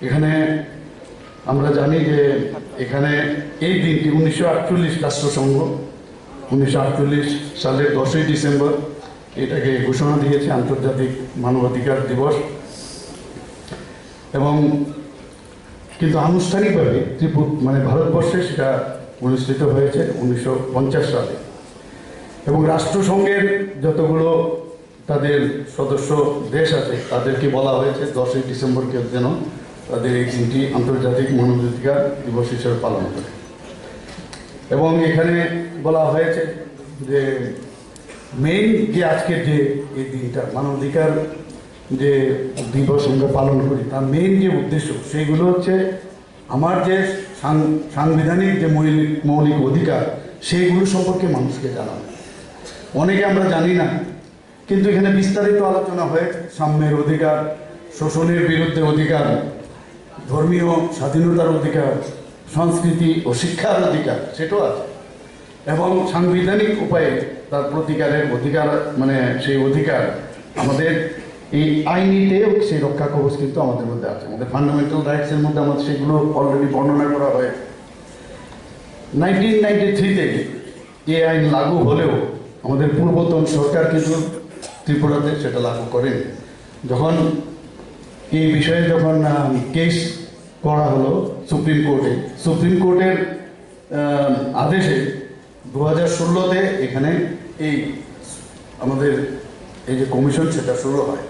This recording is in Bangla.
এখানে আমরা জানি যে এখানে এই দিনটি 1948 রাষ্ট্রসংঘ 1948 সালের 10ই ডিসেম্বর এটাকে ঘোষণা দিয়েছে আন্তর্জাতিক মানবাধিকার দিবস। এবং কিন্তু আনুষ্ঠানিকভাবে ভারতবর্ষে সেটা অনুষ্ঠিত হয়েছে 1950 সালে। এবং রাষ্ট্রসংঘের যতগুলো তাদের সদস্য দেশ আছে তাদেরকে বলা হয়েছে 10ই ডিসেম্বরকে যেন তাদের এই দিনটি আন্তর্জাতিক মানবাধিকার দিবস হিসেবে পালন করে। এবং এখানে বলা হয়েছে যে মেইন যে আজকের যে এই দিনটা মানবাধিকার যে দিবস আমরা পালন করি তার মেইন যে উদ্দেশ্য সেইগুলো হচ্ছে আমার যে সাংবিধানিক যে মৌলিক অধিকার সেইগুলো সম্পর্কে মানুষকে জানানো। অনেকে আমরা জানি না, কিন্তু এখানে বিস্তারিত আলোচনা হয়েছে সাম্যের অধিকার, শোষণের বিরুদ্ধে অধিকার, ধর্মীয় স্বাধীনতার অধিকার, সংস্কৃতি ও শিক্ষার অধিকার সেটাও আছে। এবং সাংবিধানিক উপায়ে তার প্রতিকারের অধিকার সেই অধিকার আমাদের এই আইনিতেও সেই রক্ষা কবচ কিন্তু আমাদের মধ্যে আছে। আমাদের ফান্ডামেন্টাল রাইটসের মধ্যে আমাদের সেগুলো অলরেডি বর্ণনা করা হয়েছে। 1993 থেকে এই আইন লাগু হলেও আমাদের পূর্বতন সরকার কিন্তু ত্রিপুরাতে সেটা লাগু করেন। যখন এই বিষয়ে কেস করা হলো সুপ্রিম কোর্টের আদেশে 2016-তে এখানে এই আমাদের এই যে কমিশন সেটা শুরু হয়।